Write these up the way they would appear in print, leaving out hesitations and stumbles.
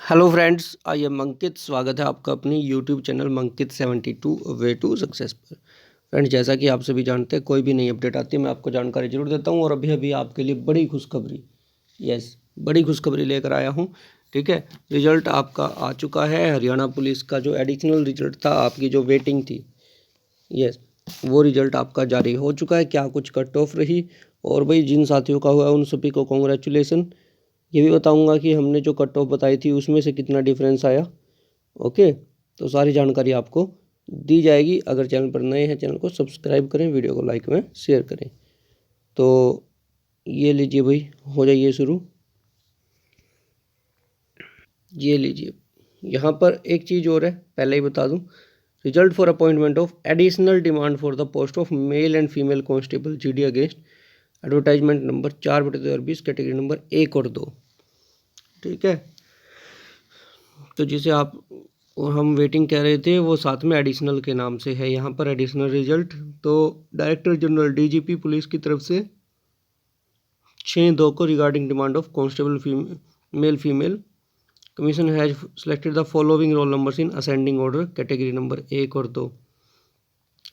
Hello friends, I am Ankit. स्वागत है आपका अपनी YouTube channel Mankit 72 way to success पर। फ्रेंड्स, जैसा कि आप सभी जानते हैं, कोई भी नई अपडेट आती है मैं आपको जानकारी जरूर देता हूं। और अभी अभी आपके लिए बड़ी खुशखबरी, बड़ी खुशखबरी लेकर आया हूं। ठीक है, रिजल्ट आपका आ चुका है। हरियाणा पुलिस का जो एडिशनल रिजल्ट था, आपकी जो वेटिंग थी, वो रिजल्ट आपका जारी हो चुका है। क्या कुछ कट ऑफ रही, और भाई जिन साथियों का हुआ उन सभी को कॉन्ग्रेचुलेसन। ये भी बताऊंगा कि हमने जो कट ऑफ बताई थी उसमें से कितना डिफरेंस आया। ओके, तो सारी जानकारी आपको दी जाएगी। अगर चैनल पर नए हैं, चैनल को सब्सक्राइब करें, वीडियो को लाइक में शेयर करें। तो ये लीजिए भाई, हो जाइए शुरू। ये लीजिए, यहाँ पर एक चीज़ और है, पहले ही बता दूं। Result for appointment of additional demand for the post of male and female constable GD against advertisement number 4/2020 category number 1 और 2। ठीक है, तो जिसे आप और हम वेटिंग कह रहे थे, वो साथ में एडिशनल के नाम से है यहाँ पर एडिशनल रिजल्ट। तो डायरेक्टर जनरल डीजीपी पुलिस की तरफ से 6/2 को regarding demand of constable male female commission has selected the following roll numbers in ascending order category number 1 और 2।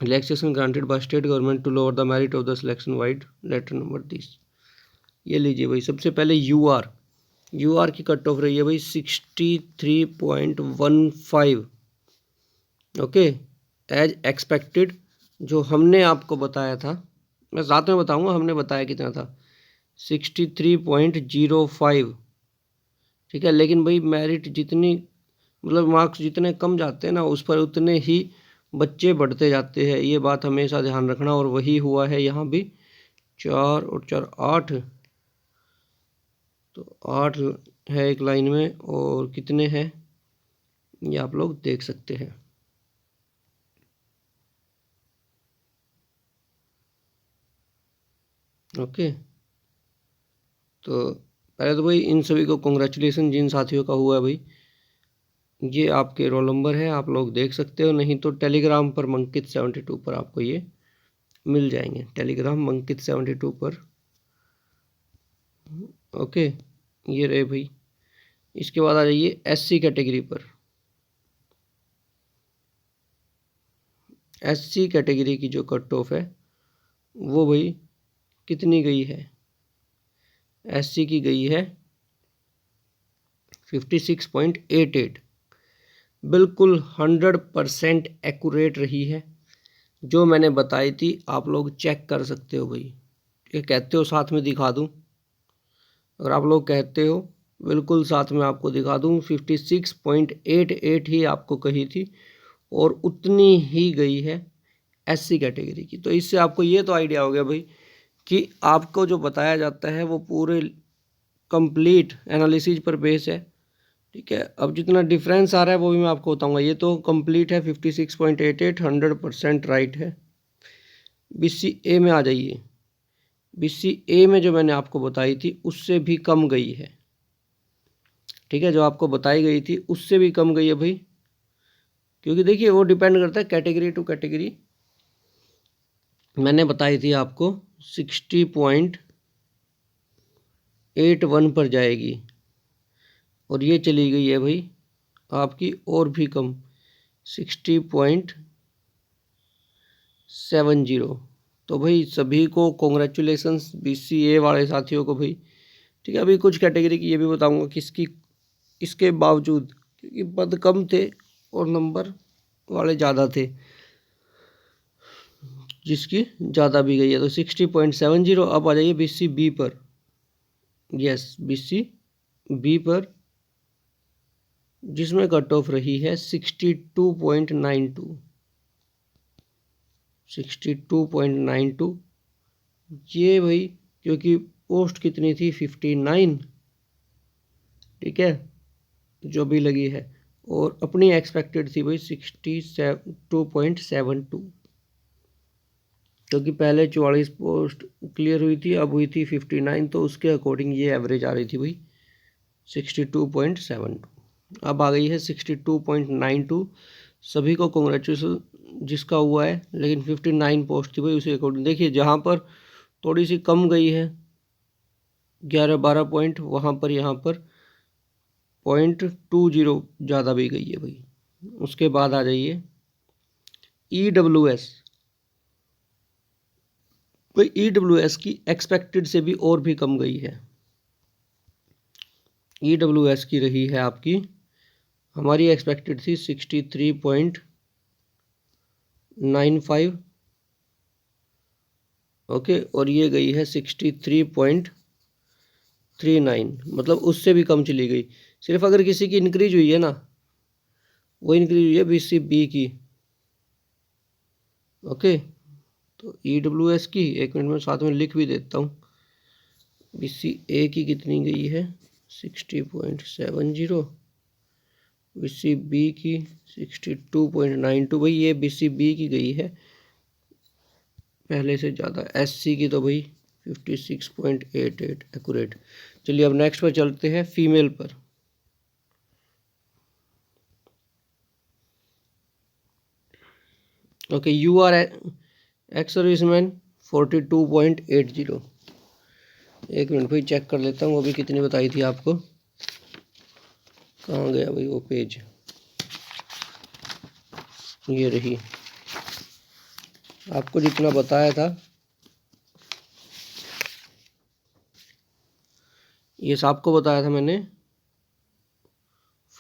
Relaxation granted by state government to lower the merit of the selection vide letter number 30। ये लीजिए भाई, सबसे पहले यूआर की cut off रही है भाई 63.15। Okay, as expected. जो हमने आपको बताया था, मैं साथ में बताऊंगा हमने बताया कितना था, 63.05। ठीक है, लेकिन भाई मेरिट जितनी, मतलब मार्क्स जितने कम जाते हैं ना, उस पर उतने ही बच्चे बढ़ते जाते हैं। ये बात हमेशा ध्यान रखना, और वही हुआ है यहाँ भी। 4 और 4 8, तो 8 है एक लाइन में, और कितने हैं ये आप लोग देख सकते हैं। ओके, तो पहले तो भाई इन सभी को कॉन्ग्रेचुलेसन, जिन साथियों का हुआ है भाई। ये आपके रोल नंबर है, आप लोग देख सकते हो। नहीं तो टेलीग्राम पर मंकित 72 पर आपको ये मिल जाएंगे, टेलीग्राम मंकित 72 पर। ओके, ये रहे भाई। इसके बाद आ जाइए एससी कैटेगरी पर। एससी कैटेगरी की जो कट ऑफ है, वो भाई कितनी गई है? एससी की गई है 56.88। बिल्कुल 100% एक्यूरेट रही है। जो मैंने बताई थी आप लोग चेक कर सकते हो भाई। ये कहते हो साथ में दिखा दूं? अगर आप लोग कहते हो, बिल्कुल साथ में आपको दिखा दूं। 56.88 ही आपको कही थी, और उतनी ही गई है एससी कैटेगरी की। तो इससे आपको ये तो आइडिया हो गया भाई कि आपको जो बताया जाता है वो पूरे कंप्लीट एनालिसिस पर बेस है। ठीक है, अब जितना डिफरेंस आ रहा है वो भी मैं आपको बताऊंगा। ये तो कंप्लीट है 56.88, 100% राइट है। बीसी ए में आ जाइए। बीसी ए में जो मैंने आपको बताई थी उससे भी कम गई है। ठीक है, जो आपको बताई गई थी उससे भी कम गई है भाई, क्योंकि देखिए वो डिपेंड करता है कैटेगरी टू कैटेगरी। मैंने बताई थी आपको 60.81 पर जाएगी, और ये चली गई है भाई आपकी और भी कम, 60.70। तो भाई सभी को कॉन्ग्रेचुलेसन्स, बीसीए वाले साथियों को भाई। ठीक है, अभी कुछ कैटेगरी की ये भी बताऊंगा किसकी, इसके बावजूद, क्योंकि पद कम थे और नंबर वाले ज़्यादा थे, जिसकी ज़्यादा भी गई है। तो 60.70। अब आ जाइए बीसी बी पर। यस, बीसी बी पर, जिसमें कट ऑफ रही है 62.92। 62.92। ये भाई क्योंकि पोस्ट कितनी थी, 59। ठीक है, जो भी लगी है, और अपनी एक्सपेक्टेड थी भाई 62.72, क्योंकि पहले 44 पोस्ट क्लियर हुई थी, अब हुई थी 59। तो उसके अकॉर्डिंग ये एवरेज आ रही थी भाई 62.72। अब आ गई है 62.92। सभी को कॉन्ग्रेचुलेसन जिसका हुआ है, लेकिन 59 पोस्ट थी भाई, उसी अकॉर्डिंग देखिए। जहाँ पर थोड़ी सी कम गई है 11-12 पॉइंट, वहाँ पर यहाँ पर 0.20 ज़्यादा भी गई है भाई। उसके बाद आ जाइए EWS। भाई EWS की एक्सपेक्टेड से भी और भी कम गई है। EWS की रही है आपकी, हमारी एक्सपेक्टेड थी 63.95, ओके, और ये गई है 63.39, मतलब उससे भी कम चली गई। सिर्फ अगर किसी की इंक्रीज हुई है ना, वो इंक्रीज हुई है BCB की, ओके। तो EWS की 1 मिनट में साथ में लिख भी देता हूँ। BCA की कितनी गई है 60.70, BCB की 62.92। भाई ये BCB की गई है पहले से ज़्यादा। SC की तो भाई 56.88 एक्यूरेट। चलिए अब नेक्स्ट पर चलते हैं, फीमेल पर। Okay, UR ex serviceman 42.80। 1 minute भाई चेक कर लेता हूँ अभी कितनी बताई थी आपको। कहाँ गया भाई वो पेज, ये रही। आपको जितना बताया था, ये आपको बताया था मैंने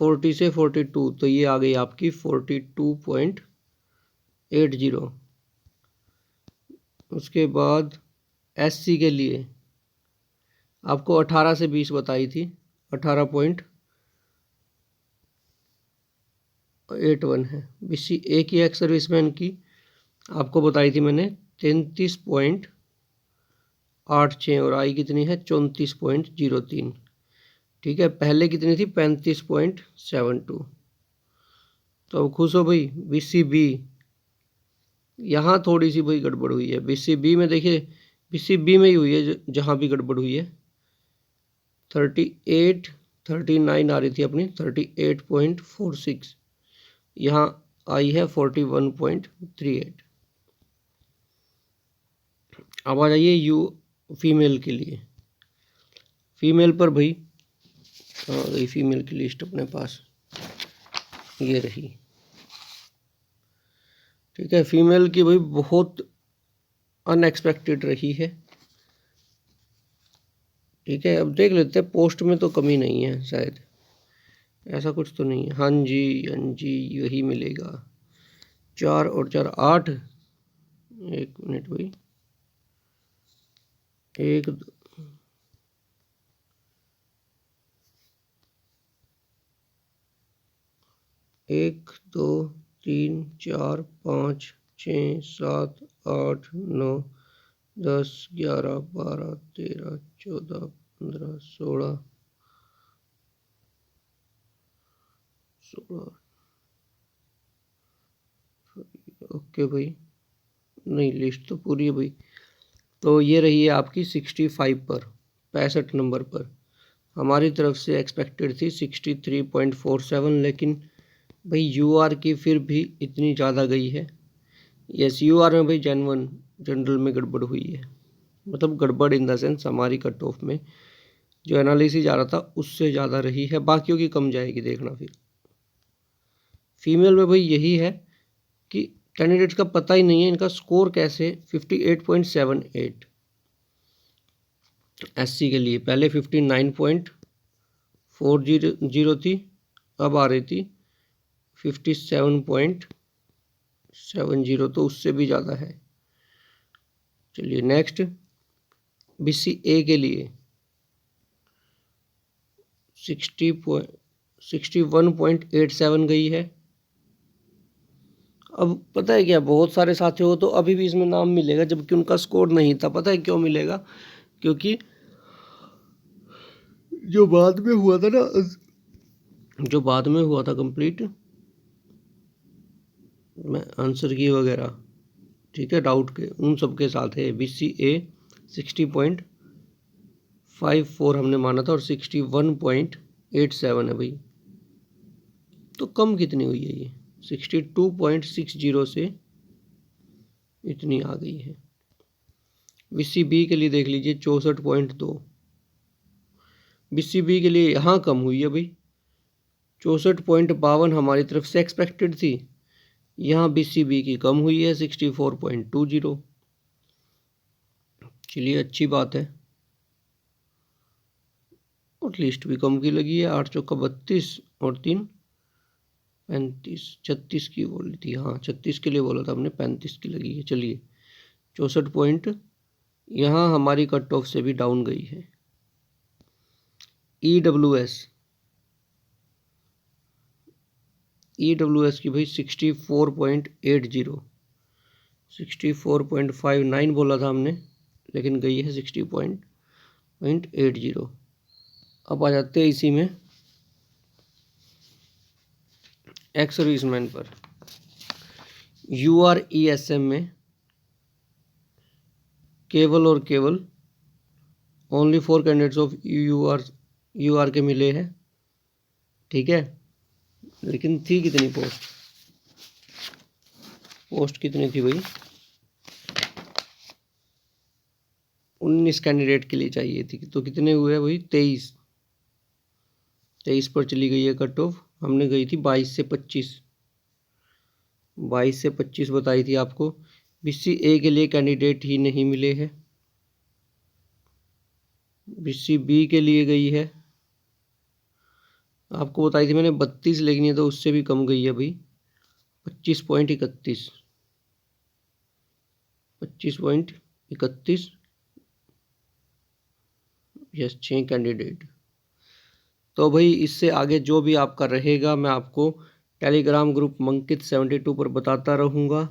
40 से 42, तो ये आ गई आपकी 42.80। उसके बाद SC के लिए आपको 18 से 20 बताई थी, 18.81 है। BCA की एक्स सर्विसमैन की आपको बताई थी मैंने 33.86, और आई कितनी है 34.03। ठीक है, पहले कितनी थी 35.72। तो अब खुश हो भाई। BCB, यहाँ थोड़ी सी भाई गड़बड़ हुई है। BCB में देखिए, BCB में ही हुई है जहाँ भी गड़बड़ हुई है। 3839 आ रही थी अपनी, 38.46, यहाँ आई है 41.38। अब आ जाइए फीमेल के लिए। फीमेल पर भाई आ गई फीमेल की लिस्ट अपने पास, ये रही। ठीक है, फीमेल की भाई बहुत अनएक्सपेक्टेड रही है। ठीक है, अब देख लेते हैं, पोस्ट में तो कमी नहीं है शायद, ऐसा कुछ तो नहीं है। हाँ जी, हाँ जी, यही मिलेगा। 4 और 4 8। 1 मिनट भाई, 1 2 3 4 5 6 7 8 9 10 11 12 13 14 15 16 ओके भाई, नहीं लिस्ट तो पूरी है भाई। तो ये रही है आपकी 65 पर, 65 नंबर पर। हमारी तरफ से एक्सपेक्टेड थी 63.47, लेकिन भाई UR की फिर भी इतनी ज़्यादा गई है। यस, UR में भाई जनरल में गड़बड़ हुई है, मतलब गड़बड़ इन द सेंस हमारी कट ऑफ में जो एनालिसिस आ रहा था उससे ज़्यादा रही है, बाकियों की कम जाएगी, देखना फिर। फीमेल में भाई यही है कि कैंडिडेट्स का पता ही नहीं है इनका स्कोर कैसे 58.78। SC के लिए पहले 59.40 थी, अब आ रही थी 57.70, तो उससे भी ज़्यादा है। चलिए नेक्स्ट, BCA के लिए 61.87 गई है। अब पता है क्या, बहुत सारे साथी हो तो अभी भी इसमें नाम मिलेगा, जबकि उनका स्कोर नहीं था। पता है क्यों मिलेगा? क्योंकि जो बाद में हुआ था ना, जो बाद में हुआ था कंप्लीट, मैं आंसर की वगैरह, ठीक है, डाउट के उन सब के साथ है। BCA 60.54 हमने माना था और 61.87 है भाई। तो कम कितनी हुई है ये? 62.60 से इतनी आ गई है। BCB के लिए देख लीजिए 64.2। BCB के लिए यहाँ कम हुई है भाई, 64.52 हमारी तरफ से एक्सपेक्टेड थी। यहाँ BCB की कम हुई है 64.20। चलिए अच्छी बात है। और लिस्ट भी कम की लगी है, 8 चौका 32 और 3 35, 36 की बोली थी। हाँ 36 के लिए बोला था हमने, 35 की लगी है। चलिए 64 पॉइंट यहाँ हमारी कट ऑफ से भी डाउन गई है। EWS की भाई 64.80, 64.59 बोला था हमने, लेकिन गई है 60.80। अब आ जाते हैं इसी में एक्स सर्विसमैन पर। URESM में केवल और केवल ओनली 4 कैंडिडेट्स ऑफ UR के मिले हैं, ठीक है। लेकिन थी कितनी पोस्ट कितनी थी भाई? 19 कैंडिडेट के लिए चाहिए थी, तो कितने हुए भाई? 23 पर चली गई है कट ऑफ। हमने गई थी 22 से 25 बताई थी आपको। BCA के लिए कैंडिडेट ही नहीं मिले हैं। BCB के लिए गई है, आपको बताई थी मैंने 32, लेकिन ये तो उससे भी कम गई है भाई, 25.31, 25.31। Yes 6 candidate. तो भाई इससे आगे जो भी आपका रहेगा मैं आपको टेलीग्राम ग्रुप मंकित 72 पर बताता रहूँगा।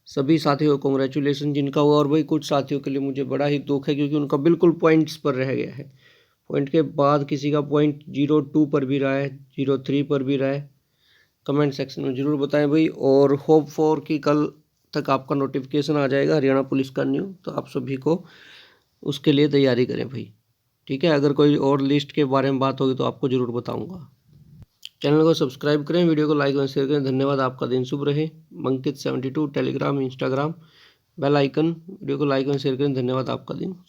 सभी साथियों को कॉन्ग्रेचुलेसन जिनका हुआ। और भाई कुछ साथियों के लिए मुझे बड़ा ही दुख है, क्योंकि उनका बिल्कुल पॉइंट्स पर रह गया है। पॉइंट के बाद किसी का पॉइंट 02 पर भी रहा है, 03 पर भी रहा है। कमेंट सेक्शन में ज़रूर बताएं भाई। और होप फॉर कि कल तक आपका नोटिफिकेशन आ जाएगा हरियाणा पुलिस का न्यू, तो आप सभी को उसके लिए तैयारी करें भाई, ठीक है। अगर कोई और लिस्ट के बारे में बात होगी तो आपको ज़रूर बताऊंगा। चैनल को सब्सक्राइब करें, वीडियो को लाइक और शेयर करें। धन्यवाद, आपका दिन शुभ रहे। मंकित 72 Telegram, Instagram, bell icon, video को लाइक और शेयर करें। धन्यवाद, आपका दिन शुभ।